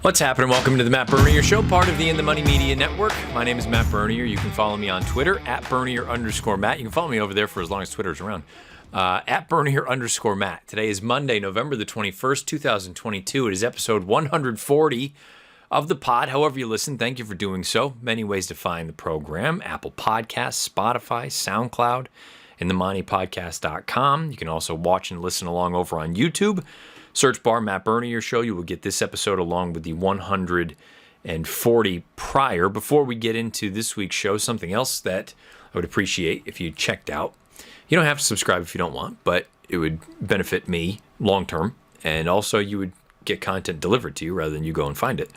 What's happening? Welcome to the Matt Bernier Show, part of the In the Money Media Network. My name is Matt Bernier. You can follow me on Twitter, @Bernier_Matt. You can follow me over there for as long as Twitter's around, @Bernier_Matt. Today is Monday, November the 21st, 2022. It is episode 140 of the pod. However you listen, thank you for doing so. Many ways to find the program: Apple Podcasts, Spotify, SoundCloud, and themoneypodcast.com. You can also watch and listen along over on YouTube. Search bar Matt Bernier Show. You will get this episode along with the 140 prior. Before we get into this week's show, something else that I would appreciate if you checked out. You don't have to subscribe if you don't want, but it would benefit me long term. And also you would get content delivered to you rather than you go and find it.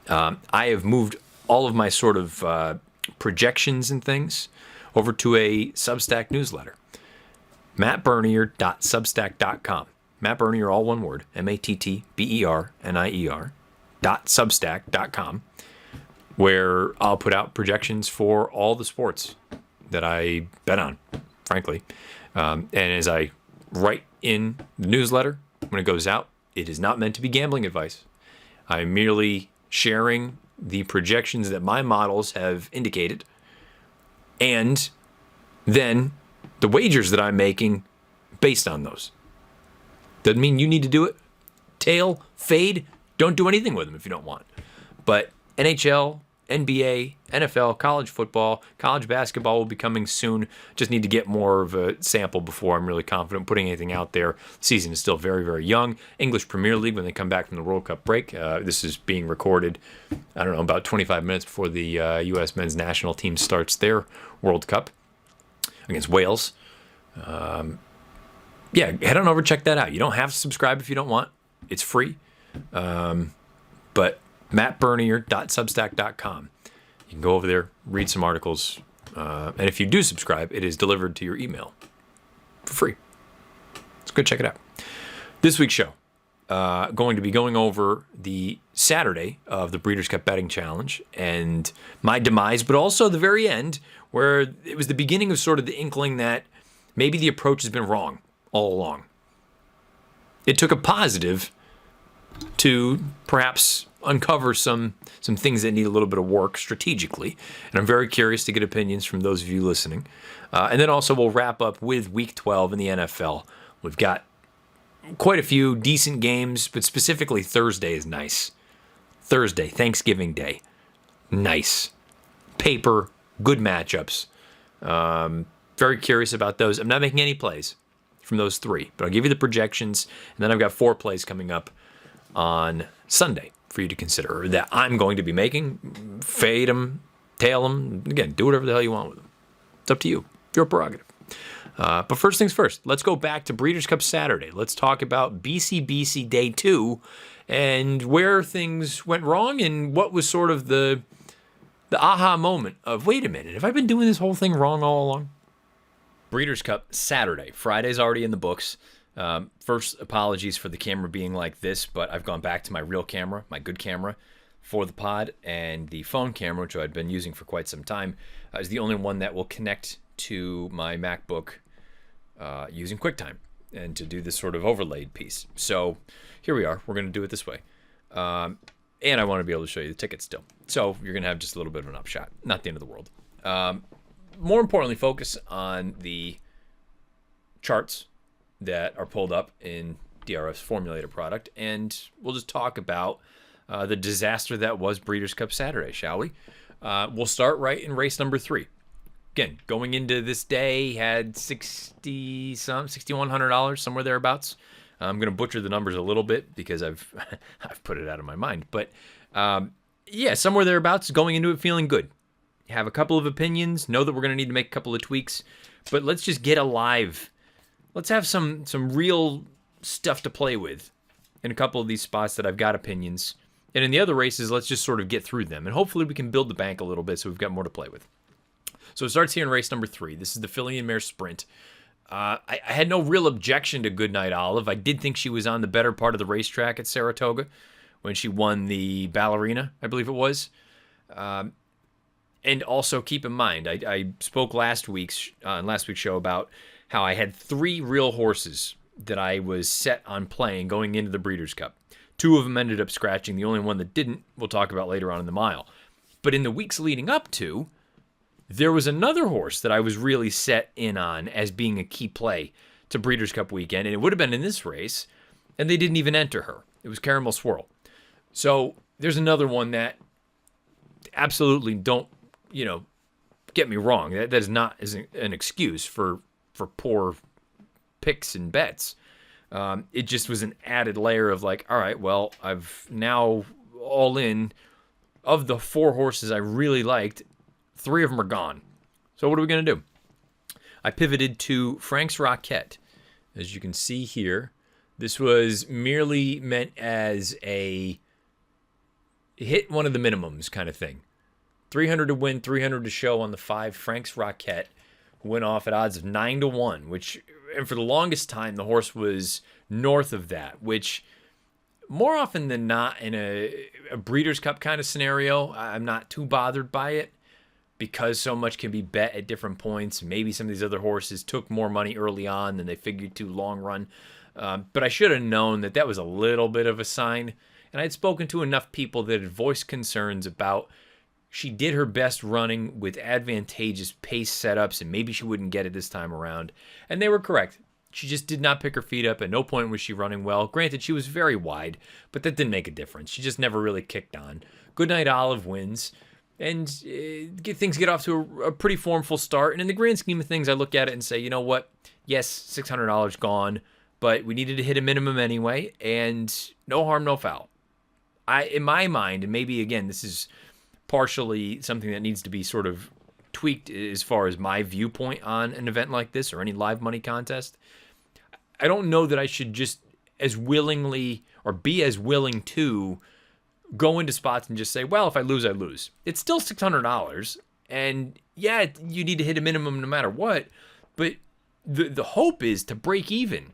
I have moved all of my sort of projections and things over to a Substack newsletter. mattbernier.substack.com. Matt Bernier, all one word, mattbernier.substack.com, where I'll put out projections for all the sports that I bet on, frankly. And as I write in the newsletter, when it goes out, it is not meant to be gambling advice. I'm merely sharing the projections that my models have indicated, and then the wagers that I'm making based on those. Doesn't mean you need to do it. Tail, fade, don't do anything with them if you don't want. But NHL, NBA, NFL, college football, college basketball will be coming soon. Just need to get more of a sample before I'm really confident putting anything out there. The season is still very, very young. English Premier League, when they come back from the World Cup break. This is being recorded, I don't know, about 25 minutes before the U.S. men's national team starts their World Cup against Wales. Yeah, head on over, check that out. You don't have to subscribe if you don't want. It's free. But mattbernier.substack.com. You can go over there, read some articles. And if you do subscribe, it is delivered to your email for free. Let's go check it out. This week's show, going to be going over the Saturday of the Breeders' Cup Betting Challenge and my demise, but also the very end, where it was the beginning of sort of the inkling that maybe the approach has been wrong all along. It took a positive to perhaps uncover some things that need a little bit of work strategically. And I'm very curious to get opinions from those of you listening. And then also we'll wrap up with Week 12 in the NFL. We've got quite a few decent games, but specifically Thursday is nice. Thursday, Thanksgiving Day. Nice. Paper, good matchups. Very curious about those. I'm not making any plays from those three, but I'll give you the projections, and then I've got 4 plays coming up on Sunday for you to consider that I'm going to be making. Fade them, tail them. Again, do whatever the hell you want with them. It's up to you. Your prerogative. But first things first, let's go back to Breeders' Cup Saturday. Let's talk about BCBC Day 2 and where things went wrong and what was sort of the aha moment of, wait a minute, have I been doing this whole thing wrong all along? Breeders' Cup Saturday. Friday's already in the books. First, apologies for the camera being like this, but I've gone back to my real camera, my good camera for the pod, and the phone camera, which I've been using for quite some time, is the only one that will connect to my MacBook using QuickTime and to do this sort of overlaid piece. So here we are. We're going to do it this way. And I want to be able to show you the tickets still. So you're going to have just a little bit of an upshot. Not the end of the world. More importantly, focus on the charts that are pulled up in DRF's formulator product, and we'll just talk about the disaster that was Breeders' Cup Saturday, shall we? We'll start right in race number 3. Again, going into this day, had $6,100, somewhere thereabouts. I'm going to butcher the numbers a little bit because I've put it out of my mind, but yeah, somewhere thereabouts, going into it feeling good. Have a couple of opinions, know that we're going to need to make a couple of tweaks, but let's just get alive. Let's have some real stuff to play with in a couple of these spots that I've got opinions. And in the other races, let's just sort of get through them. And hopefully we can build the bank a little bit so we've got more to play with. So it starts here in race number 3. This is the Filly and Mare Sprint. I had no real objection to Goodnight Olive. I did think she was on the better part of the racetrack at Saratoga when she won the Ballerina, I believe it was. And also keep in mind, I spoke last week's show about how I had 3 real horses that I was set on playing going into the Breeders' Cup. Two of them ended up scratching. The only one that didn't, we'll talk about later on in the mile. But in the weeks leading up to, there was another horse that I was really set in on as being a key play to Breeders' Cup weekend, and it would have been in this race, and they didn't even enter her. It was Caramel Swirl. So there's another one that absolutely don't, get me wrong. That is not an excuse for poor picks and bets. It just was an added layer of like, all right, well, I've now all in. Of the 4 horses I really liked, 3 of them are gone. So what are we going to do? I pivoted to Frank's Rocket. As you can see here, this was merely meant as a hit one of the minimums kind of thing. 300 to win, 300 to show on the 5. Frank's Rocket went off at odds of 9-1, which, and for the longest time, the horse was north of that, which more often than not in a Breeders' Cup kind of scenario, I'm not too bothered by it because so much can be bet at different points. Maybe some of these other horses took more money early on than they figured to long run. But I should have known that was a little bit of a sign. And I'd spoken to enough people that had voiced concerns about she did her best running with advantageous pace setups, and maybe she wouldn't get it this time around. And they were correct. She just did not pick her feet up. At no point was she running well. Granted, she was very wide, but that didn't make a difference. She just never really kicked on. Goodnight Olive wins, and things get off to a pretty formful start. And in the grand scheme of things, I look at it and say, you know what? Yes, $600 gone, but we needed to hit a minimum anyway, and no harm, no foul. In my mind, and maybe, again, this is partially something that needs to be sort of tweaked as far as my viewpoint on an event like this or any live money contest. I don't know that I should just as willingly or be as willing to go into spots and just say, well, if I lose, I lose. It's still $600. And yeah, you need to hit a minimum no matter what. But the hope is to break even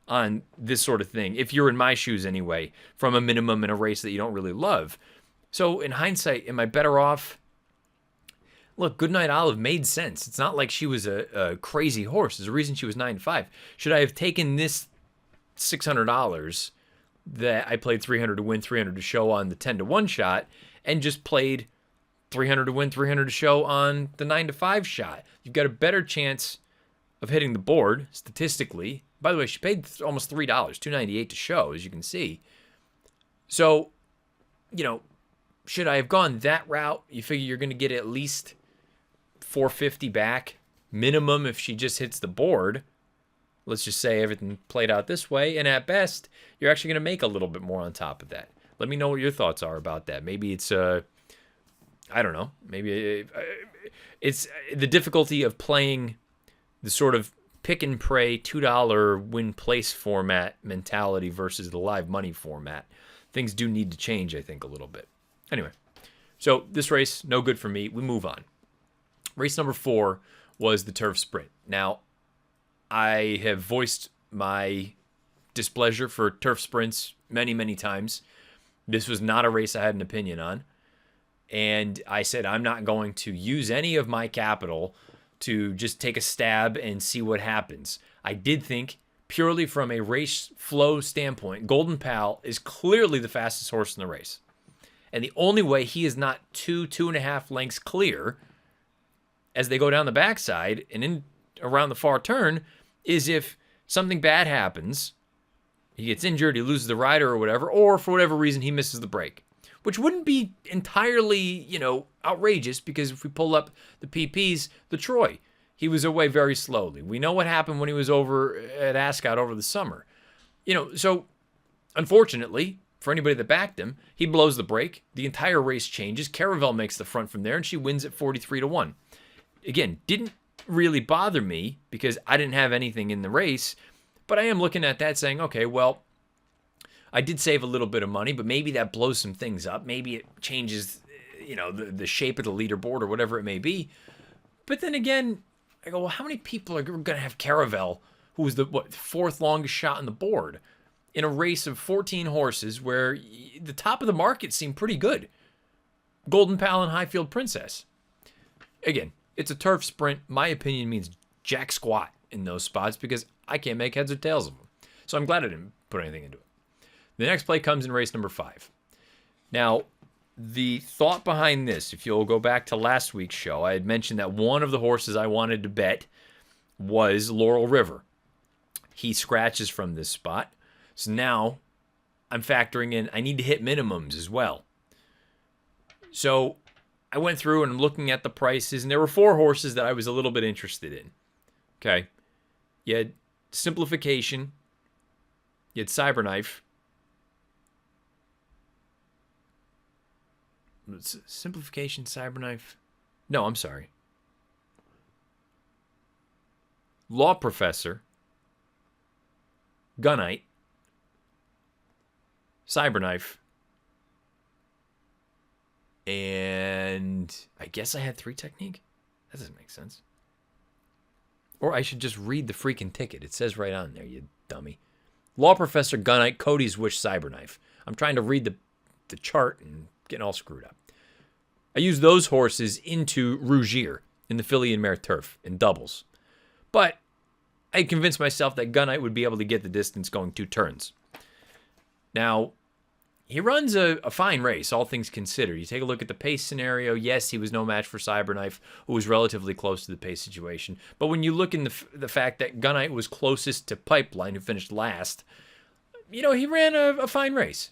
on this sort of thing, if you're in my shoes anyway, from a minimum in a race that you don't really love. So in hindsight, am I better off? Look, Goodnight Olive made sense. It's not like she was a crazy horse. There's a reason she was 9-5. Should I have taken this $600 that I played 300 to win, 300 to show on the 10-1 shot, and just played 300 to win, 300 to show on the 9-5 shot? You've got a better chance of hitting the board statistically. By the way, she paid almost $3, $2.98 to show, as you can see. So, should I have gone that route? You figure you're going to get at least $450 back minimum if she just hits the board. Let's just say everything played out this way, and at best, you're actually going to make a little bit more on top of that. Let me know what your thoughts are about that. Maybe it's I don't know. Maybe it's the difficulty of playing the sort of pick and pray $2 win place format mentality versus the live money format. Things do need to change, I think, a little bit. Anyway, so this race, no good for me. We move on. Race number 4 was the Turf Sprint. Now, I have voiced my displeasure for Turf Sprints many, many times. This was not a race I had an opinion on. And I said I'm not going to use any of my capital to just take a stab and see what happens. I did think, purely from a race flow standpoint, Golden Pal is clearly the fastest horse in the race. And the only way he is not 2.5 lengths clear as they go down the backside and in around the far turn is if something bad happens, he gets injured, he loses the rider or whatever, or for whatever reason he misses the break, which wouldn't be entirely, outrageous, because if we pull up the PPs, the Troy, he was away very slowly. We know what happened when he was over at Ascot over the summer. So unfortunately, for anybody that backed him, he blows the break. The entire race changes. Caravel makes the front from there, and she wins at 43-1. Again, didn't really bother me because I didn't have anything in the race, but I am looking at that saying, okay, well, I did save a little bit of money, but maybe that blows some things up. Maybe it changes, the shape of the leaderboard or whatever it may be. But then again, I go, well, how many people are going to have Caravel, who was the 4th longest shot on the board, in a race of 14 horses where the top of the market seemed pretty good? Golden Pal and Highfield Princess. Again, it's a Turf Sprint. My opinion means jack squat in those spots because I can't make heads or tails of them. So I'm glad I didn't put anything into it. The next play comes in race number 5. Now, the thought behind this, if you'll go back to last week's show, I had mentioned that one of the horses I wanted to bet was Laurel River. He scratches from this spot. So now I'm factoring in, I need to hit minimums as well. So I went through and I'm looking at the prices, and there were 4 horses that I was a little bit interested in. Okay. You had Simplification. You had Cyberknife. Simplification, Cyberknife. No, I'm sorry. Law Professor. Gunite. Cyberknife. And I guess I had 3 Technique. That doesn't make sense. Or I should just read the freaking ticket. It says right on there, you dummy. Law Professor, Gunite, Cody's Wish, Cyberknife. I'm trying to read the chart and getting all screwed up. I used those horses into Rougier in the filly and mare turf in doubles. But I convinced myself that Gunite would be able to get the distance going 2 turns. Now, he runs a fine race, all things considered. You take a look at the pace scenario. Yes, he was no match for Cyberknife, who was relatively close to the pace situation. But when you look in the fact that Gunite was closest to Pipeline, who finished last, he ran a fine race.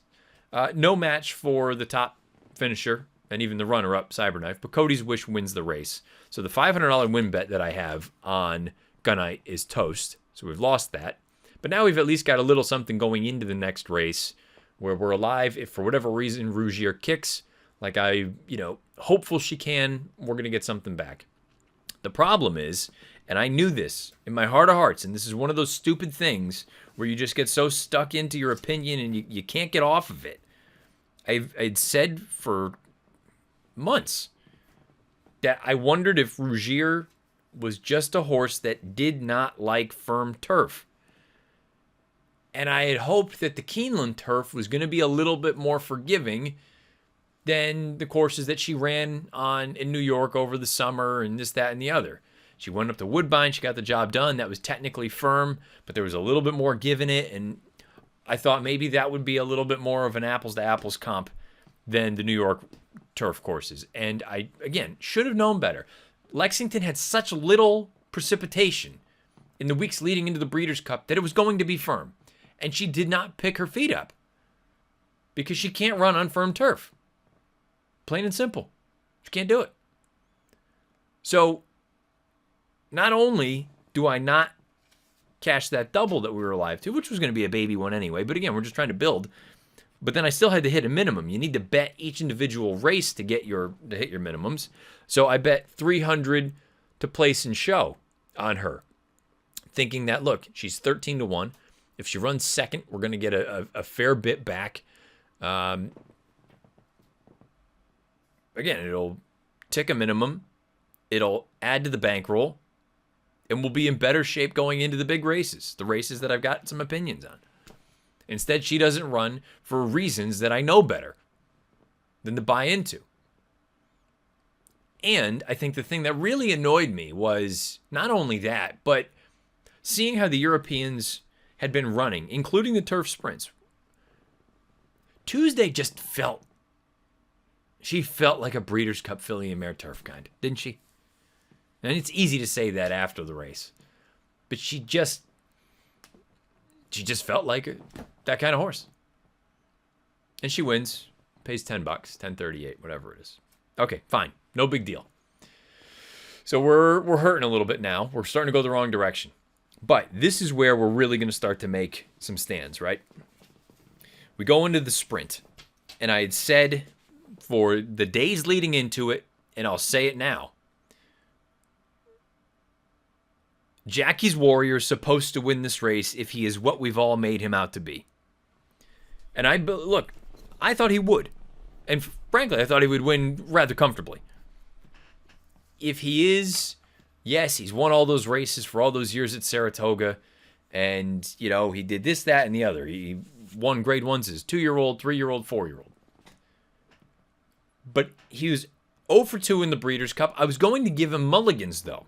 No match for the top finisher and even the runner-up, Cyberknife. But Cody's Wish wins the race. So the $500 win bet that I have on Gunite is toast. So we've lost that. But now we've at least got a little something going into the next race where we're alive. If for whatever reason Rougier kicks, like hopeful she can, we're going to get something back. The problem is, and I knew this in my heart of hearts, and this is one of those stupid things where you just get so stuck into your opinion and you can't get off of it. I'd said for months that I wondered if Rougier was just a horse that did not like firm turf. And I had hoped that the Keeneland turf was going to be a little bit more forgiving than the courses that she ran on in New York over the summer and this, that, and the other. She went up to Woodbine. She got the job done. That was technically firm, but there was a little bit more give in it. And I thought maybe that would be a little bit more of an apples-to-apples comp than the New York turf courses. And I, again, should have known better. Lexington had such little precipitation in the weeks leading into the Breeders' Cup that it was going to be firm. And she did not pick her feet up because she can't run on firm turf. Plain and simple. She can't do it. So not only do I not cash that double that we were alive to, which was going to be a baby one anyway, but again, we're just trying to build. But then I still had to hit a minimum. You need to bet each individual race to hit your minimums. So I bet 300 to place and show on her, thinking that, look, she's 13-1. If she runs second, we're going to get a fair bit back. Again, it'll tick a minimum. It'll add to the bankroll. And we'll be in better shape going into the big races, the races that I've got some opinions on. Instead, she doesn't run for reasons that I know better than to buy into. And I think the thing that really annoyed me was not only that, but seeing how the Europeans had been running, including the turf sprints. Tuesday just felt like a Breeders' Cup filly and mare turf kind, didn't she? And it's easy to say that after the race, but she just felt like that kind of horse. And she wins, pays $10, $10.38, whatever it is. Okay, fine, no big deal. So we're hurting a little bit now. We're starting to go the wrong direction. But this is where we're really going to start to make some stands, right? We go into the sprint, and I had said for the days leading into it, and I'll say it now, Jackie's Warrior is supposed to win this race if he is what we've all made him out to be. And I thought he would. And frankly, I thought he would win rather comfortably. If he is, yes, he's won all those races for all those years at Saratoga. And, he did this, that, and the other. He won grade ones as 2-year-old, 3-year-old, 4-year-old. But he was 0 for 2 in the Breeders' Cup. I was going to give him mulligans, though.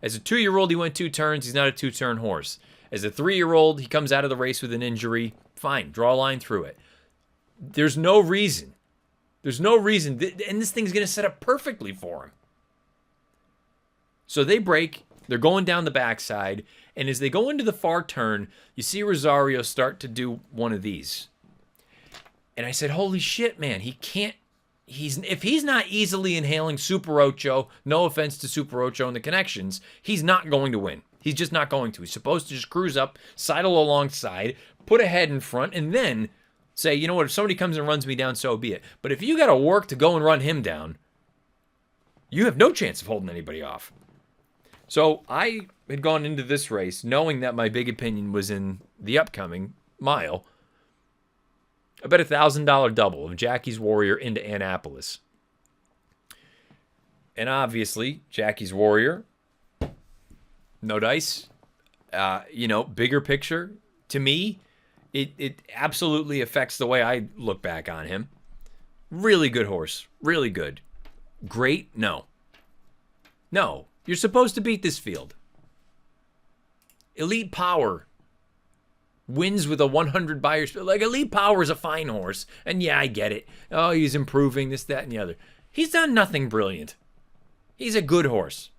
As a 2-year-old, he went 2 turns. He's not a 2-turn horse. As a 3-year-old, he comes out of the race with an injury. Fine, draw a line through it. There's no reason. There's no reason. And this thing's going to set up perfectly for him. So they break. They're going down the backside. And as they go into the far turn, you see Rosario start to do one of these. And I said, holy shit, man. He can't. If he's not easily inhaling Super Ocho, no offense to Super Ocho and the connections, he's not going to win. He's just not going to. He's supposed to just cruise up, sidle alongside, put a head in front, and then say, you know what, if somebody comes and runs me down, so be it. But if you got to work to go and run him down, you have no chance of holding anybody off. So I had gone into this race knowing that my big opinion was in the upcoming mile. I bet $1,000 double of Jackie's Warrior into Annapolis. And obviously, Jackie's Warrior, no dice. Bigger picture. To me, it absolutely affects the way I look back on him. Really good horse. Really good. Great? No. No. You're supposed to beat this field. Elite Power wins with a 100 Buyers. Like, Elite Power is a fine horse. And yeah, I get it. Oh, he's improving this, that, and the other. He's done nothing brilliant. He's a good horse.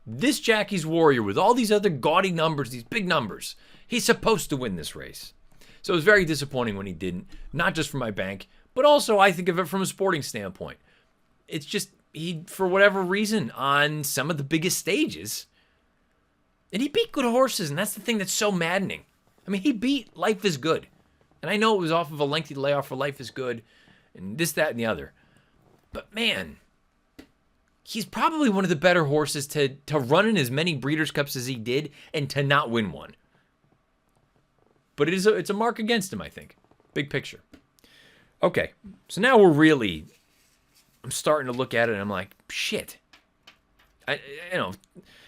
This Jackie's Warrior, with all these other gaudy numbers, these big numbers, he's supposed to win this race. So it was very disappointing when he didn't. Not just for my bank, but also I think of it from a sporting standpoint. It's just, he, for whatever reason, on some of the biggest stages, and he beat good horses, and that's the thing that's so maddening. I mean, he beat Life is Good. And I know it was off of a lengthy layoff for Life is Good, and this, that, and the other. But man, he's probably one of the better horses to run in as many Breeders' Cups as he did and to not win one. But it's a mark against him, I think. Big picture. Okay, so now I'm starting to look at it and I'm like, shit.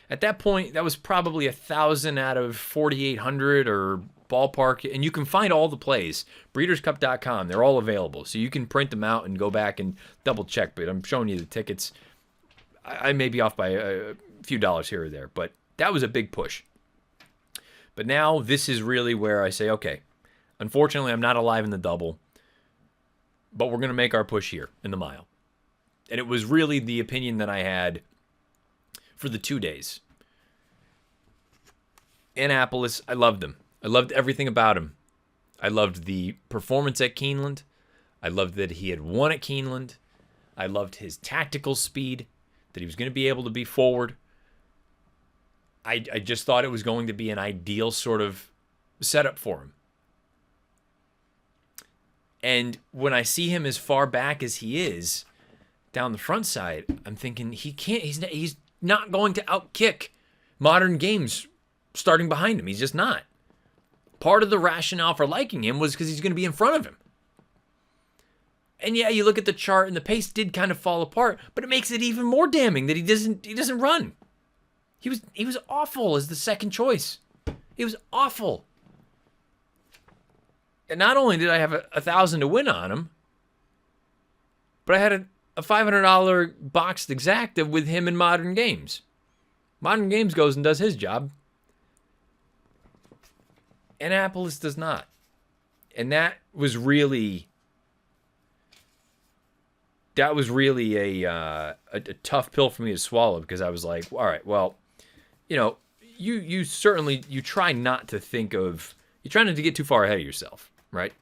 At that point, that was probably 1,000 out of 4,800 or ballpark. And you can find all the plays. BreedersCup.com. They're all available. So you can print them out and go back and double check. But I'm showing you the tickets. I may be off by a few dollars here or there. But that was a big push. But now this is really where I say, okay, unfortunately, I'm not alive in the double. But we're going to make our push here in the mile. And it was really the opinion that I had for the 2 days. Annapolis, I loved him. I loved everything about him. I loved the performance at Keeneland. I loved that he had won at Keeneland. I loved his tactical speed, that he was going to be able to be forward. I just thought it was going to be an ideal sort of setup for him. And when I see him as far back as he is down the front side, I'm thinking he's not going to outkick Modern Games starting behind him. He's just not. Part of the rationale for liking him was because he's going to be in front of him. And yeah, you look at the chart and the pace did kind of fall apart, but it makes it even more damning that he doesn't run. He was awful as the second choice. He was awful. And not only did I have $1,000 to win on him, but I had a $500 boxed exacta with him in Modern Games. Modern Games goes and does his job. Annapolis does not. And that was really a tough pill for me to swallow, because I was like, all right, well, you certainly, you try not to get too far ahead of yourself, right?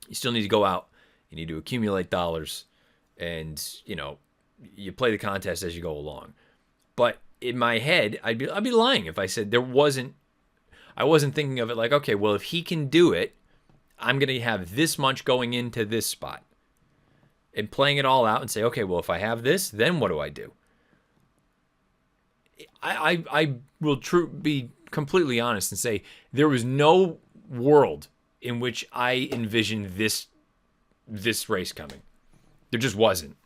You still need to go out. You need to accumulate dollars. And, you play the contest as you go along. But in my head, I'd be lying if I said I wasn't thinking of it like, okay, well, if he can do it, I'm going to have this much going into this spot. And playing it all out and say, okay, well, if I have this, then what do I do? I will be completely honest and say there was no world in which I envisioned this race coming. There just wasn't.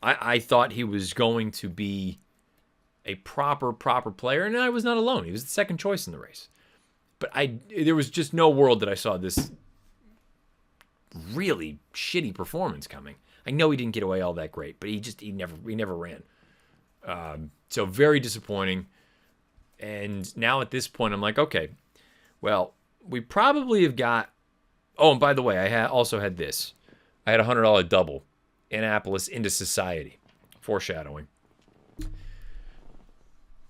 I thought he was going to be a proper player, and I was not alone. He was the second choice in the race. But there was just no world that I saw this really shitty performance coming. I know he didn't get away all that great, but he never ran. So very disappointing. And now at this point, I'm like, okay, well, we probably have got. Oh, and by the way, I also had this. I had a $100 double, Annapolis into Society, foreshadowing.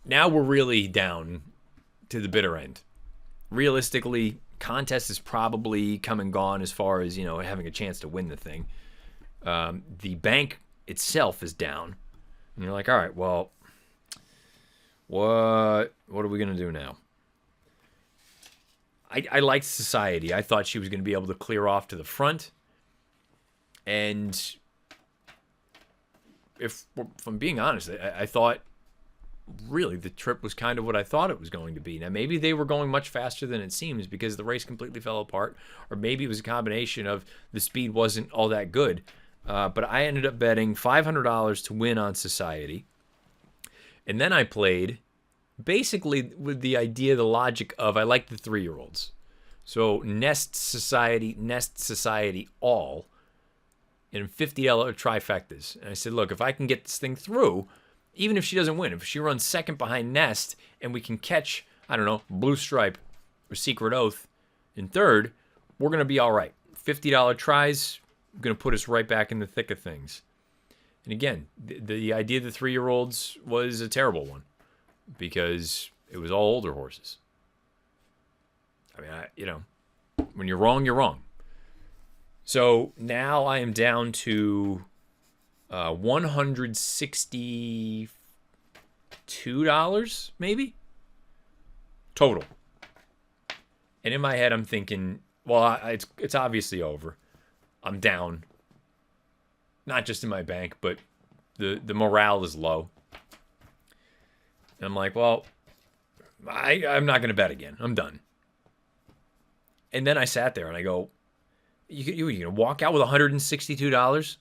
Now we're really down to the bitter end. Realistically, contest is probably come and gone as far as, having a chance to win the thing. The bank itself is down. And you're like, all right, well, what are we going to do now? I liked Society. I thought she was going to be able to clear off to the front. And if I'm being honest, I thought really the trip was kind of what I thought it was going to be. Now, maybe they were going much faster than it seems because the race completely fell apart, or maybe it was a combination of the speed wasn't all that good. But I ended up betting $500 to win on Society. And then I played basically with the idea, the logic of I like the 3-year-olds. So Nest Society all in $50 trifectas. And I said, look, if I can get this thing through, even if she doesn't win, if she runs second behind Nest and we can catch, I don't know, Blue Stripe or Secret Oath in third, we're going to be all right. $50 tries, going to put us right back in the thick of things. And again, the idea of the 3-year-olds was a terrible one because it was all older horses. I mean, when you're wrong, you're wrong. So now I am down to $162 maybe total. And in my head, I'm thinking, well, it's obviously over. I'm down. Not just in my bank, but the morale is low. And I'm like, well, I'm not going to bet again. I'm done. And then I sat there and I go, you're going to walk out with $162?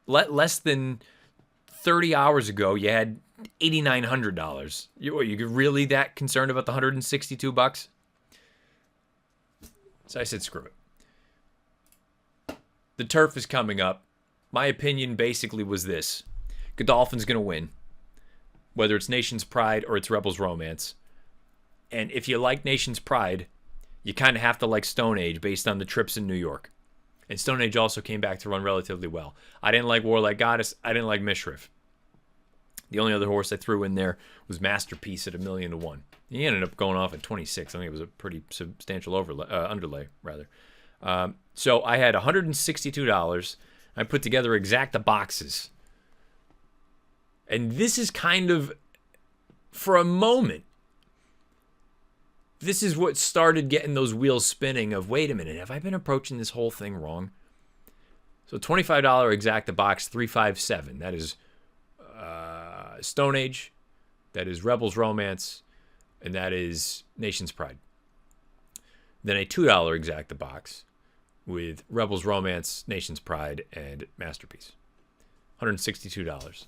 Less than 30 hours ago, you had $8,900. You really that concerned about the $162? So I said, screw it. The turf is coming up. My opinion basically was this. Godolphin's going to win, whether it's Nation's Pride or it's Rebels Romance. And if you like Nation's Pride, you kind of have to like Stone Age based on the trips in New York. And Stone Age also came back to run relatively well. I didn't like Warlike Goddess. I didn't like Mishriff. The only other horse I threw in there was Masterpiece at $1,000,000 to 1. He ended up going off at 26. I think it was a pretty substantial underlay, rather. So I had $162. I put together Exacta boxes. And this is kind of, for a moment, this is what started getting those wheels spinning of, wait a minute, have I been approaching this whole thing wrong? So $25 Exacta box, 357. That is Stone Age, that is Rebels Romance, and that is Nation's Pride. Then a $2 Exacta box with Rebels Romance, Nation's Pride, and Masterpiece. $162.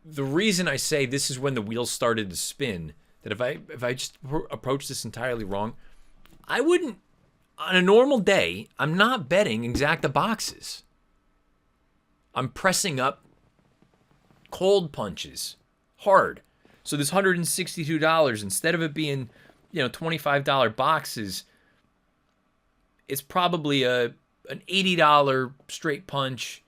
The reason I say this is when the wheels started to spin, that if I just approach this entirely wrong, I wouldn't, on a normal day, I'm not betting Exacta boxes. I'm pressing up cold punches hard. So this $162, instead of it being, $25 boxes, it's probably an $80 straight punch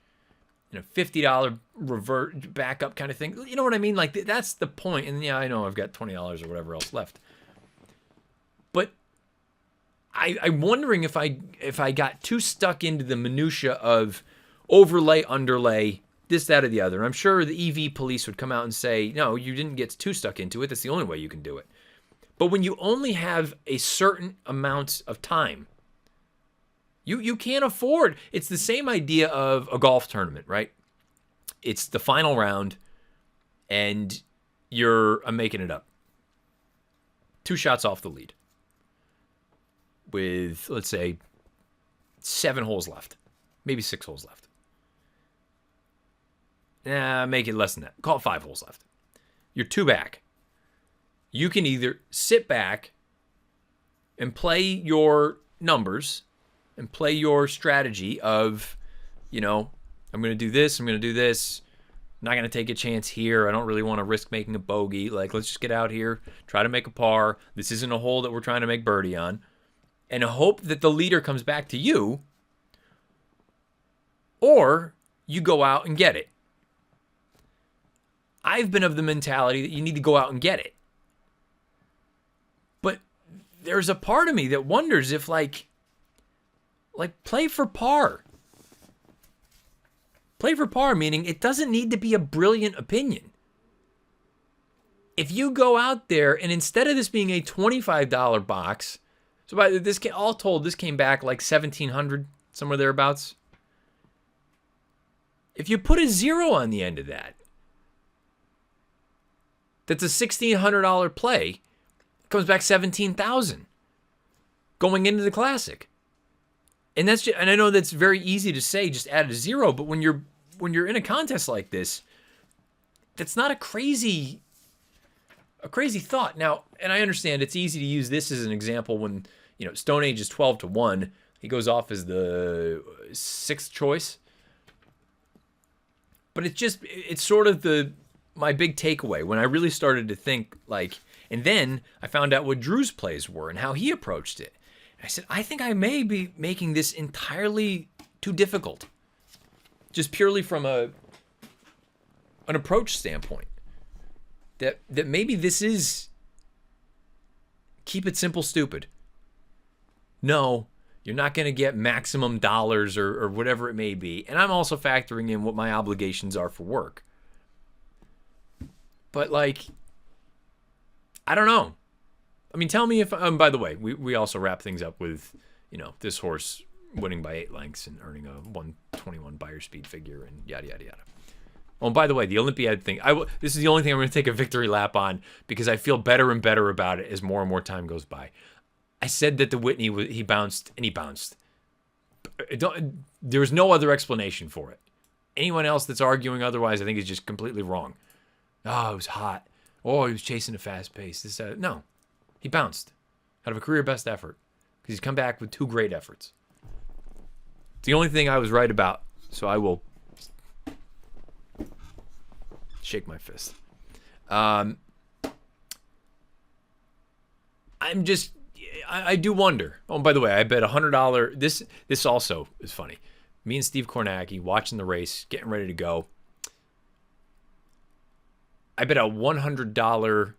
and a $50 revert backup kind of thing. You know what I mean? Like, that's the point. And yeah, I know I've got $20 or whatever else left. But I'm wondering if I got too stuck into the minutia of overlay, underlay, this, that, or the other. And I'm sure the EV police would come out and say, no, you didn't get too stuck into it. That's the only way you can do it. But when you only have a certain amount of time, you can't afford. It's the same idea of a golf tournament, right? It's the final round, and I'm making it up. 2 shots off the lead with, let's say, 7 holes left, maybe 6 holes left. Make it less than that. Call it 5 holes left. You're 2 back. You can either sit back and play your numbers and play your strategy of, I'm going to do this, I'm going to do this. not going to take a chance here. I don't really want to risk making a bogey. Like, let's just get out here, try to make a par. This isn't a hole that we're trying to make birdie on. And hope that the leader comes back to you. Or you go out and get it. I've been of the mentality that you need to go out and get it. But there's a part of me that wonders if like play for par. Play for par, meaning it doesn't need to be a brilliant opinion. If you go out there and instead of this being a $25 box, so by this all told, this came back like $1,700, somewhere thereabouts. If you put a zero on the end of that, that's a $1,600 play. It comes back $17,000 going into the Classic. And that's just, and I know that's very easy to say, just add a zero. But when you're in a contest like this, that's not a crazy thought. Now, and I understand it's easy to use this as an example when Stone Age is 12-1. He goes off as the 6th choice. But it's sort of my big takeaway when I really started to think and then I found out what Drew's plays were and how he approached it. I said, I think I may be making this entirely too difficult, just purely from an approach standpoint. That maybe this is keep it simple, stupid. No, you're not going to get maximum dollars or whatever it may be. And I'm also factoring in what my obligations are for work. But I don't know. I mean, tell me if, by the way, we also wrap things up with, this horse winning by 8 lengths and earning a 121 buyer speed figure and yada, yada, yada. Oh, and by the way, the Olympiad thing, this is the only thing I'm going to take a victory lap on because I feel better and better about it as more and more time goes by. I said that the Whitney, he bounced, and he bounced. There was no other explanation for it. Anyone else that's arguing otherwise, I think is just completely wrong. Oh, it was hot. Oh, he was chasing a fast pace. No. He bounced out of a career best effort because he's come back with 2 great efforts. It's the only thing I was right about, so I will shake my fist. I do wonder. Oh, by the way, I bet $100. This also is funny. Me and Steve Kornacki watching the race, getting ready to go. I bet a $100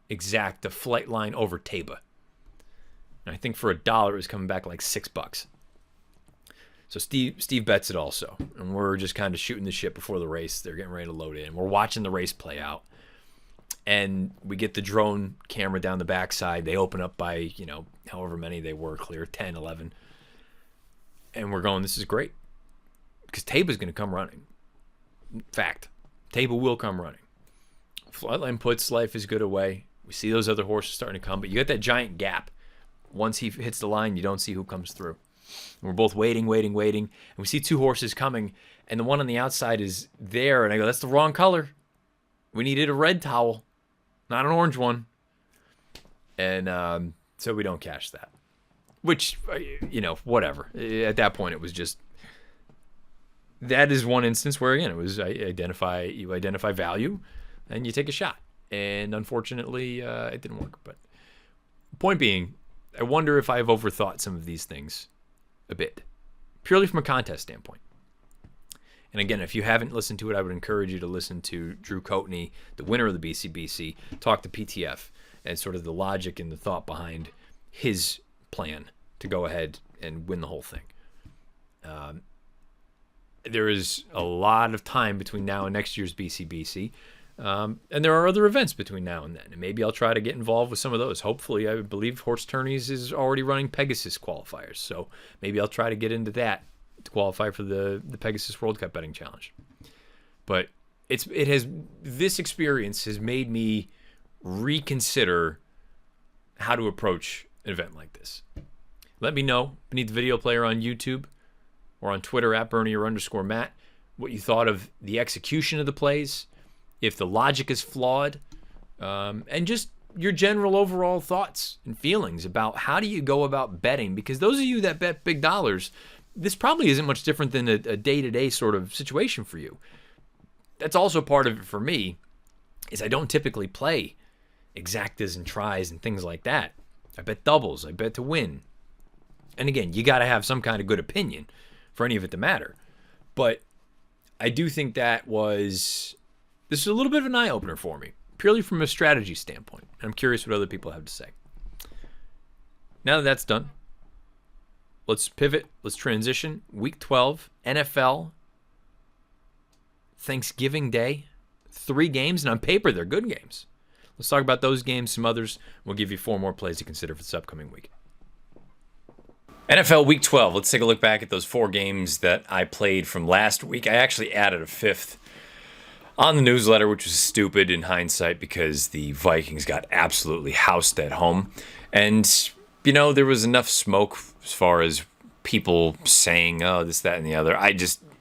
exact the flight line over Taba. And I think for $1 it was coming back like $6. So Steve bets it also. And we're just kind of shooting the shit before the race. They're getting ready to load in. We're watching the race play out. And we get the drone camera down the backside. They open up by, however many they were clear, 10, 11. And we're going, this is great. Because Taba's going to come running. Fact. Taba will come running. Flightline puts Life is Good away. We see those other horses starting to come, but you got that giant gap. Once he hits the line, you don't see who comes through. And we're both waiting. And we see 2 horses coming, and the one on the outside is there. And I go, that's the wrong color. We needed a red towel, not an orange one. And so we don't cash that. Which, whatever. At that point, it was just... That is one instance where, again, it was you identify value, and you take a shot. And unfortunately, it didn't work. But point being, I wonder if I've overthought some of these things a bit, purely from a contest standpoint. And again, if you haven't listened to it, I would encourage you to listen to Drew Coatney, the winner of the BCBC, talk to PTF and sort of the logic and the thought behind his plan to go ahead and win the whole thing. There is a lot of time between now and next year's BCBC. And there are other events between now and then. And maybe I'll try to get involved with some of those. Hopefully, I believe Horse Tourneys is already running Pegasus qualifiers. So maybe I'll try to get into that to qualify for the Pegasus World Cup Betting Challenge. But this experience has made me reconsider how to approach an event like this. Let me know beneath the video player on YouTube or on Twitter at Bernier_Matt what you thought of the execution of the plays, if the logic is flawed, and just your general overall thoughts and feelings about how do you go about betting. Because those of you that bet big dollars, this probably isn't much different than a day-to-day sort of situation for you. that's also part of it for me, is I don't typically play exactas and tries and things like that. I bet doubles. I bet to win. And again, you got to have some kind of good opinion for any of it to matter. But I do think this is a little bit of an eye-opener for me, purely from a strategy standpoint. I'm curious what other people have to say. Now that that's done, let's pivot. Let's transition. Week 12, NFL, Thanksgiving Day, 3 games, and on paper, they're good games. Let's talk about those games, some others. We'll give you 4 more plays to consider for this upcoming week. NFL Week 12. Let's take a look back at those 4 games that I played from last week. I actually added a 5th on the newsletter, which was stupid in hindsight because the Vikings got absolutely housed at home. And, there was enough smoke as far as people saying, oh, this, that, and the other.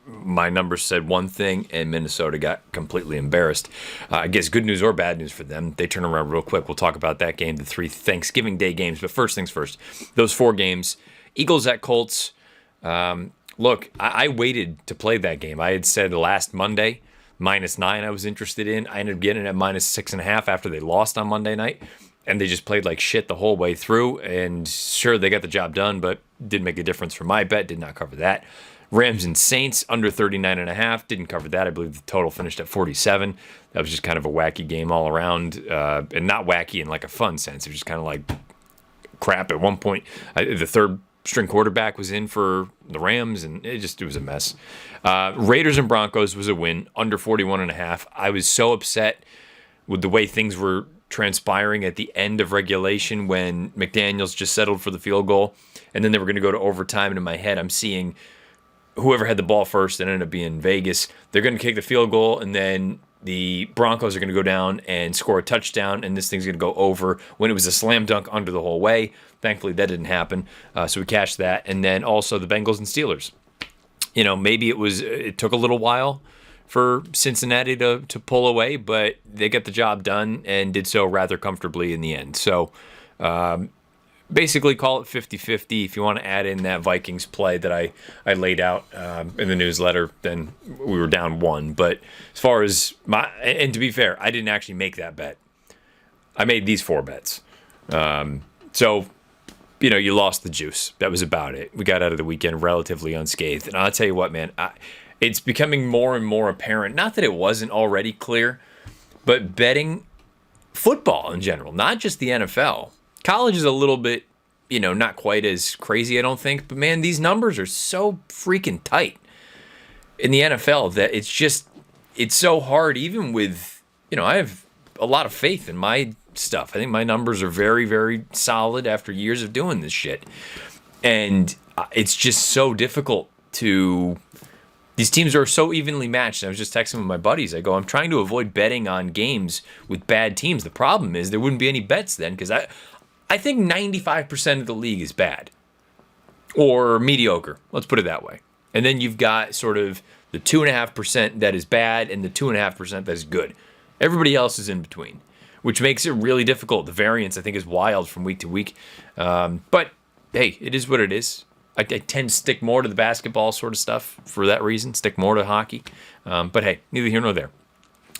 My numbers said one thing, and Minnesota got completely embarrassed. I guess good news or bad news for them. They turn around real quick. We'll talk about that game, the 3 Thanksgiving Day games. But first things first, those 4 games, Eagles at Colts. Look, I waited to play that game. I had said last Monday, -9 I was interested in. I ended up getting it at -6.5 after they lost on Monday night. And they just played like shit the whole way through. And sure, they got the job done, but didn't make a difference for my bet. Did not cover that. Rams and Saints under 39.5. Didn't cover that. I believe the total finished at 47. That was just kind of a wacky game all around. And not wacky in like a fun sense. It was just kind of like crap. At one point, the third string quarterback was in for the Rams, and it was a mess. Raiders and Broncos was a win, under 41.5. I was so upset with the way things were transpiring at the end of regulation when McDaniels just settled for the field goal, and then they were going to go to overtime, and in my head I'm seeing whoever had the ball first, and ended up being Vegas. They're going to kick the field goal, and then the Broncos are going to go down and score a touchdown, and this thing's going to go over, when it was a slam dunk under the whole way. Thankfully, that didn't happen, so we cashed that. And then also the Bengals and Steelers. Maybe it took a little while for Cincinnati to pull away, but they got the job done and did so rather comfortably in the end. So basically call it 50-50. If you want to add in that Vikings play that I laid out in the newsletter, then we were down 1. But as far as and to be fair, I didn't actually make that bet. I made these 4 bets. So, you lost the juice. That was about it. We got out of the weekend relatively unscathed. And I'll tell you what, man, it's becoming more and more apparent, not that it wasn't already clear, but betting football in general, not just the NFL. College is a little bit, not quite as crazy, I don't think. But, man, these numbers are so freaking tight in the NFL that it's so hard, even with, I have a lot of faith in my stuff. I think my numbers are very, very solid after years of doing this shit. And it's just so difficult these teams are so evenly matched. And I was just texting with my buddies. I go, I'm trying to avoid betting on games with bad teams. The problem is there wouldn't be any bets then, because I think 95% of the league is bad or mediocre. Let's put it that way. And then you've got sort of the 2.5% that is bad and the 2.5% that is good. Everybody else is in between, which makes it really difficult. The variance, I think, is wild from week to week. But, hey, it is what it is. I tend to stick more to the basketball sort of stuff for that reason, stick more to hockey. But, hey, neither here nor there.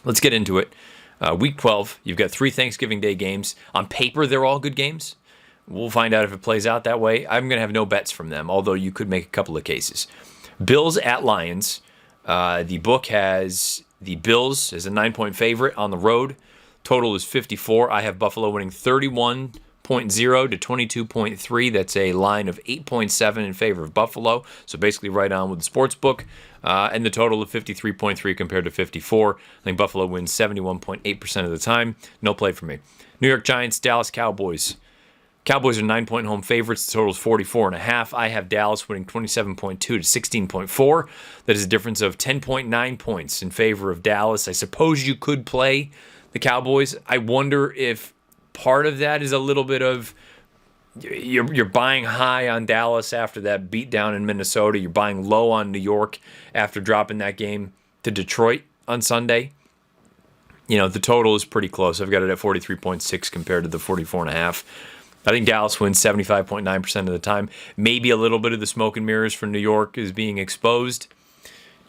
Let's get into it. Week 12, you've got 3 Thanksgiving Day games. On paper, they're all good games. We'll find out if it plays out that way. I'm going to have no bets from them, although you could make a couple of cases. Bills at Lions. The book has the Bills as a 9-point favorite on the road. Total is 54. I have Buffalo winning 31.0 to 22.3. That's a line of 8.7 in favor of Buffalo. So basically right on with the sports book. And the total of 53.3 compared to 54. I think Buffalo wins 71.8% of the time. No play for me. New York Giants, Dallas Cowboys. Cowboys are 9-point home favorites. The total is 44.5. I have Dallas winning 27.2 to 16.4. That is a difference of 10.9 points in favor of Dallas. I suppose you could play the Cowboys. I wonder if part of that is a little bit of you're buying high on Dallas after that beatdown in Minnesota. You're buying low on New York after dropping that game to Detroit on Sunday. The total is pretty close. I've got it at 43.6 compared to the 44.5. I think Dallas wins 75.9% of the time. Maybe a little bit of the smoke and mirrors for New York is being exposed.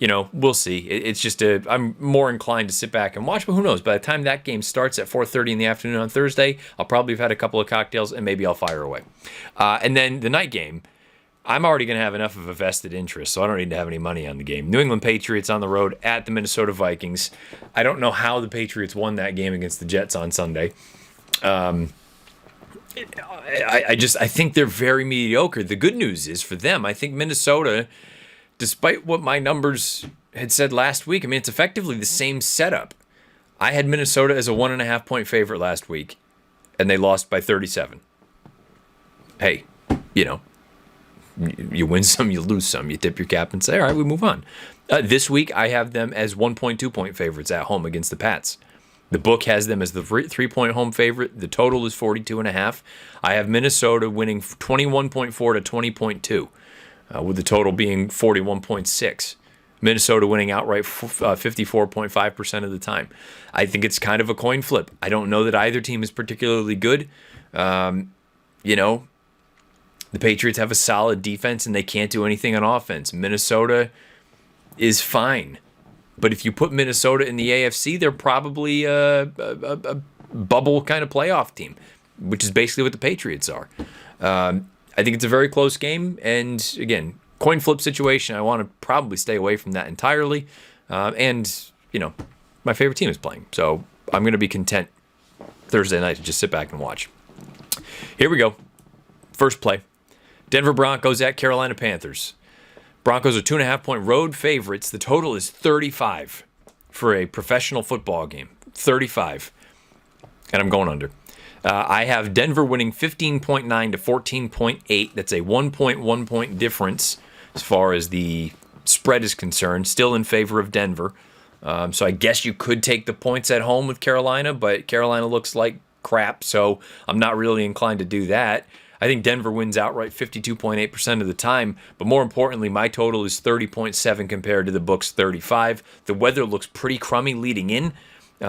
we'll see. It's just I'm more inclined to sit back and watch, but who knows? By the time that game starts at 4:30 in the afternoon on Thursday, I'll probably have had a couple of cocktails and maybe I'll fire away. And then the night game, I'm already going to have enough of a vested interest, so I don't need to have any money on the game. New England Patriots on the road at the Minnesota Vikings. I don't know how the Patriots won that game against the Jets on Sunday. I think they're very mediocre. The good news is for them, I think Minnesota, despite what my numbers had said last week, it's effectively the same setup. I had Minnesota as a 1.5 point favorite last week, and they lost by 37. Hey, you win some, you lose some. You tip your cap and say, all right, we move on. This week, I have them as 1.2 point favorites at home against the Pats. The book has them as the 3-point home favorite. The total is 42.5. I have Minnesota winning 21.4 to 20.2, with the total being 41.6. Minnesota winning outright 54.5% of the time. I think it's kind of a coin flip. I don't know that either team is particularly good. The Patriots have a solid defense and they can't do anything on offense. Minnesota is fine. But if you put Minnesota in the AFC, they're probably a bubble kind of playoff team, which is basically what the Patriots are. I think it's a very close game. And again, coin flip situation. I want to probably stay away from that entirely. And my favorite team is playing. So I'm going to be content Thursday night to just sit back and watch. Here we go. First play. Denver Broncos at Carolina Panthers. Broncos are 2.5 point road favorites. The total is 35 for a professional football game. 35. And I'm going under. I have Denver winning 15.9 to 14.8. That's a 1.1 point difference as far as the spread is concerned. Still in favor of Denver. So I guess you could take the points at home with Carolina, but Carolina looks like crap, so I'm not really inclined to do that. I think Denver wins outright 52.8% of the time, but more importantly, my total is 30.7 compared to the book's 35. The weather looks pretty crummy leading in.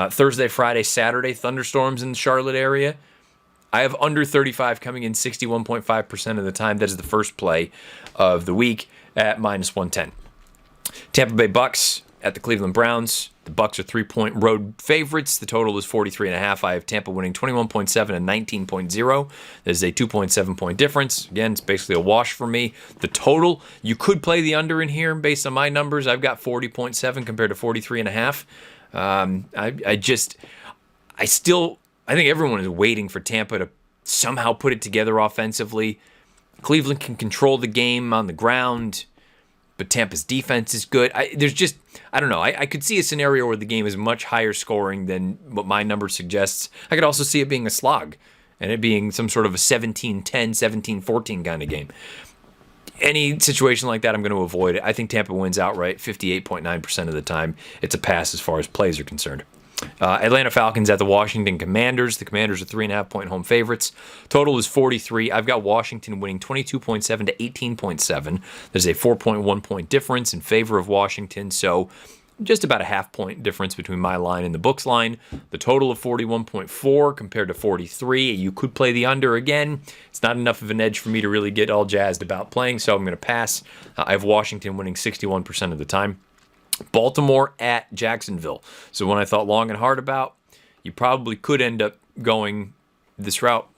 Thursday, Friday, Saturday, thunderstorms in the Charlotte area. I have under 35 coming in 61.5% of the time. That is the first play of the week at minus 110. Tampa Bay Bucks at the Cleveland Browns. The Bucks are 3-point road favorites. The total is 43.5. I have Tampa winning 21.7 and 19.0. There's a 2.7 point difference. Again, it's basically a wash for me. The total, you could play the under in here based on my numbers. I've got 40.7 compared to 43.5. I think everyone is waiting for Tampa to somehow put it together offensively. Cleveland can control the game on the ground, but Tampa's defense is good. I don't know. I could see a scenario where the game is much higher scoring than what my number suggests. I could also see it being a slog and it being some sort of a 17-10, 17-14 kind of game. Any situation like that, I'm going to avoid it. I think Tampa wins outright 58.9% of the time. It's a pass as far as plays are concerned. Atlanta Falcons at the Washington Commanders. The Commanders are 3.5 point home favorites. Total is 43. I've got Washington winning 22.7 to 18.7. There's a 4.1 point difference in favor of Washington. So just about a half point difference between my line and the book's line. The total of 41.4 compared to 43. You could play the under again. It's not enough of an edge for me to really get all jazzed about playing, so I'm going to pass. I have Washington winning 61% of the time. Baltimore at Jacksonville. So when I thought long and hard about, you probably could end up going this route.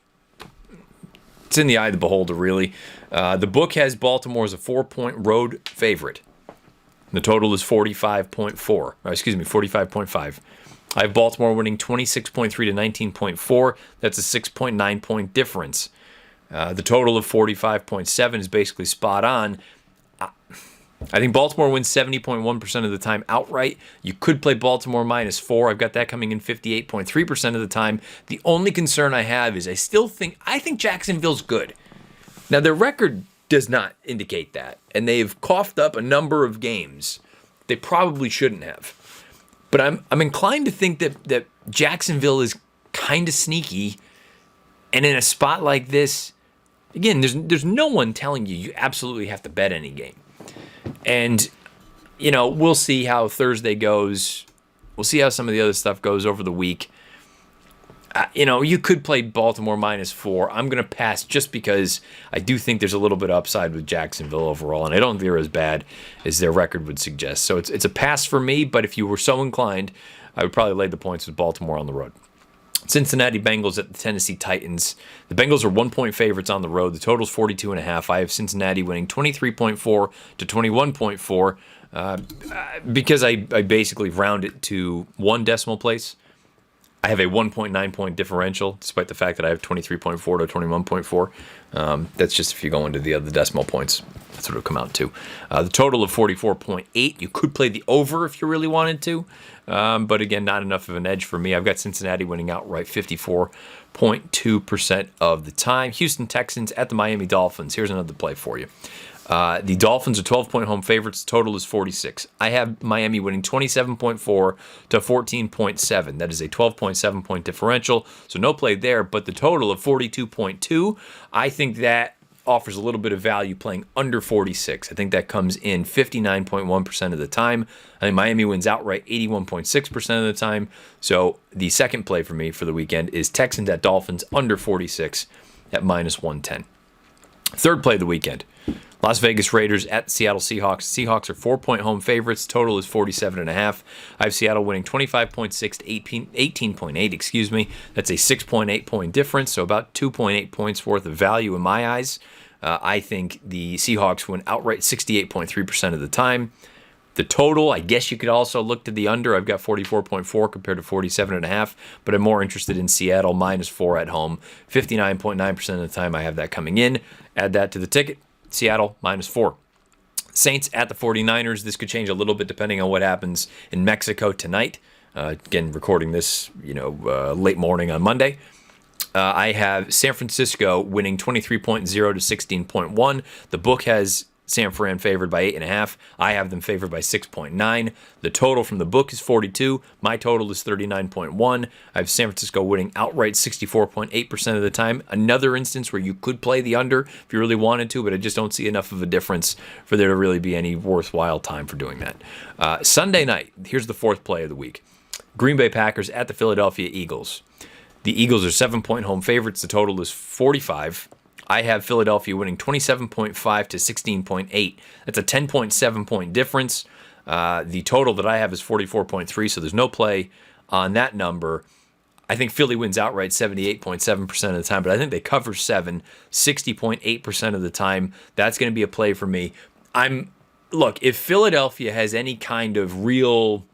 It's in the eye of the beholder, really. The book has Baltimore as a 4-point road favorite. The total is 45.5. I have Baltimore winning 26.3 to 19.4. That's a 6.9 point difference. The total of 45.7 is basically spot on. I think Baltimore wins 70.1% of the time outright. You could play Baltimore -4. I've got that coming in 58.3% of the time. The only concern I have is I think Jacksonville's good. Now, their record does not indicate that, and they've coughed up a number of games they probably shouldn't have. But I'm inclined to think that Jacksonville is kind of sneaky, and in a spot like this, again, there's no one telling you absolutely have to bet any game. And, we'll see how Thursday goes. We'll see how some of the other stuff goes over the week. You could play Baltimore -4. I'm going to pass just because I do think there's a little bit of upside with Jacksonville overall, and I don't think they're as bad as their record would suggest. So it's a pass for me, but if you were so inclined, I would probably lay the points with Baltimore on the road. Cincinnati Bengals at the Tennessee Titans. The Bengals are 1-point favorites on the road. The total's 42.5. I have Cincinnati winning 23.4 to 21.4 because I basically round it to one decimal place. I have a 1.9 point differential, despite the fact that I have 23.4 to 21.4. That's just if you go into the other decimal points. That's what it'll come out to. The total of 44.8. You could play the over if you really wanted to. But again, not enough of an edge for me. I've got Cincinnati winning outright 54.2% of the time. Houston Texans at the Miami Dolphins. Here's another play for you. The Dolphins are 12-point home favorites. Total is 46. I have Miami winning 27.4 to 14.7. That is a 12.7 point differential. So no play there, but the total of 42.2, I think that offers a little bit of value playing under 46. I think that comes in 59.1% of the time. I think Miami wins outright 81.6% of the time. So the second play for me for the weekend is Texans at Dolphins under 46 at -110. Third play of the weekend. Las Vegas Raiders at Seattle Seahawks. Seahawks are 4-point home favorites. Total is 47.5. I have Seattle winning 25.6 to 18.8. Excuse me. That's a 6.8 point difference. So about 2.8 points worth of value in my eyes. I think the Seahawks win outright 68.3% of the time. The total, I guess you could also look to the under. I've got 44.4 compared to 47.5, but I'm more interested in Seattle -4 at home. 59.9% of the time I have that coming in. Add that to the ticket. Seattle -4. Saints at the 49ers. This could change a little bit depending on what happens in Mexico tonight. Again, recording this, late morning on Monday. I have San Francisco winning 23.0 to 16.1. The book has San Fran favored by 8.5. I have them favored by 6.9. The total from the book is 42. My total is 39.1. I have San Francisco winning outright 64.8% of the time. Another instance where you could play the under if you really wanted to, but I just don't see enough of a difference for there to really be any worthwhile time for doing that. Sunday night, here's the fourth play of the week. Green Bay Packers at the Philadelphia Eagles. The Eagles are 7-point home favorites. The total is 45. I have Philadelphia winning 27.5 to 16.8. That's a 10.7 point difference. The total that I have is 44.3, so there's no play on that number. I think Philly wins outright 78.7% of the time, but I think they cover 7, 60.8% of the time. That's going to be a play for me. Look, if Philadelphia has any kind of real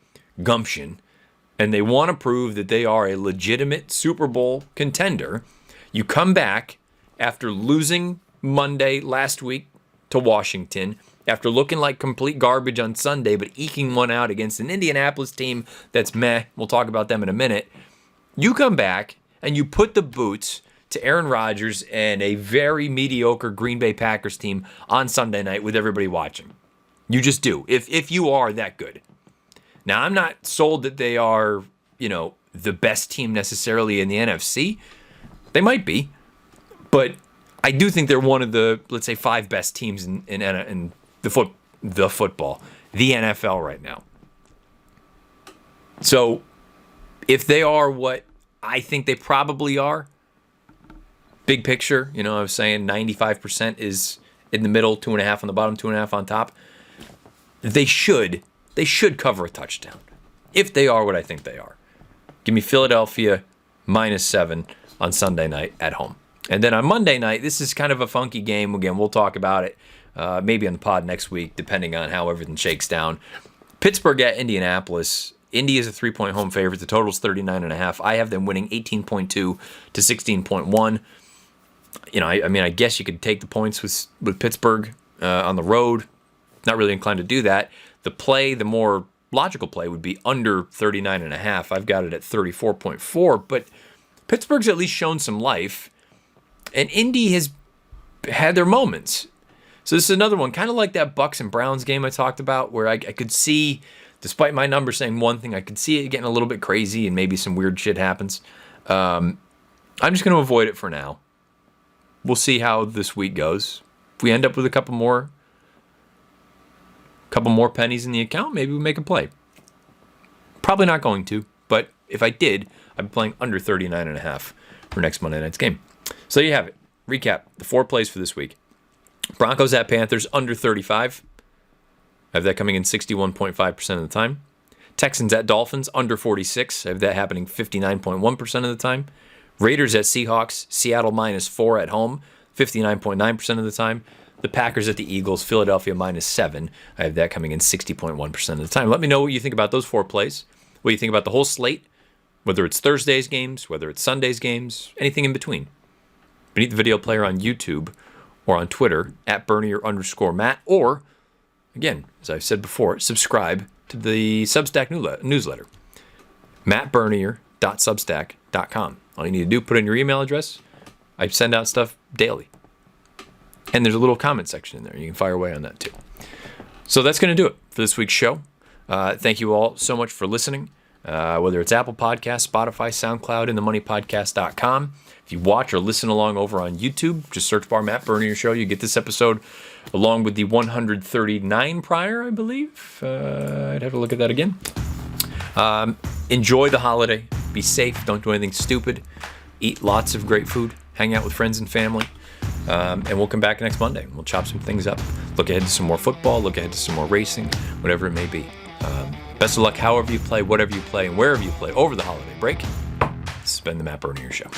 gumption and they want to prove that they are a legitimate Super Bowl contender, you come back after losing Monday last week to Washington, after looking like complete garbage on Sunday, but eking one out against an Indianapolis team that's meh. We'll talk about them in a minute. You come back and you put the boots to Aaron Rodgers and a very mediocre Green Bay Packers team on Sunday night with everybody watching. You just do, if you are that good. Now, I'm not sold that they are, the best team necessarily in the NFC. They might be. But I do think they're one of the, let's say, 5 best teams in the football, the NFL right now. So if they are what I think they probably are, big picture, I was saying 95% is in the middle, 2.5 on the bottom, 2.5 on top. They should cover a touchdown if they are what I think they are. Give me Philadelphia -7 on Sunday night at home. And then on Monday night, this is kind of a funky game. Again, we'll talk about it maybe on the pod next week, depending on how everything shakes down. Pittsburgh at Indianapolis. Indy is a 3-point home favorite. The total is 39.5. I have them winning 18.2 to 16.1. I guess you could take the points with Pittsburgh on the road. Not really inclined to do that. The more logical play would be under 39.5. I've got it at 34.4, but Pittsburgh's at least shown some life. And Indy has had their moments. So this is another one, kind of like that Bucks and Browns game I talked about, where I could see, despite my number saying one thing, I could see it getting a little bit crazy and maybe some weird shit happens. I'm just going to avoid it for now. We'll see how this week goes. If we end up with a couple more pennies in the account, maybe we make a play. Probably not going to, but if I did, I'd be playing under 39.5 for next Monday night's game. So there you have it. Recap the 4 plays for this week. Broncos at Panthers under 35. I have that coming in 61.5% of the time. Texans at Dolphins under 46. I have that happening 59.1% of the time. Raiders at Seahawks, Seattle -4 at home, 59.9% of the time. The Packers at the Eagles, Philadelphia -7. I have that coming in 60.1% of the time. Let me know what you think about those 4 plays. What you think about the whole slate, whether it's Thursday's games, whether it's Sunday's games, anything in between. Beneath the video player on YouTube or on Twitter at Bernier_Matt, or, again, as I've said before, subscribe to the Substack newsletter, mattbernier.substack.com. All you need to do, put in your email address. I send out stuff daily. And there's a little comment section in there. You can fire away on that too. So that's going to do it for this week's show. Thank you all so much for listening. Whether it's Apple Podcasts, Spotify, SoundCloud, andthemoneypodcast.com. If you watch or listen along over on YouTube, just search bar Matt Bernier Show. You get this episode along with the 139 prior, I believe. I'd have to look at that again. Enjoy the holiday. Be safe. Don't do anything stupid. Eat lots of great food. Hang out with friends and family. And we'll come back next Monday. We'll chop some things up. Look ahead to some more football. Look ahead to some more racing. Whatever it may be. Best of luck however you play, whatever you play, and wherever you play over the holiday break. This has been the Matt Bernier Show.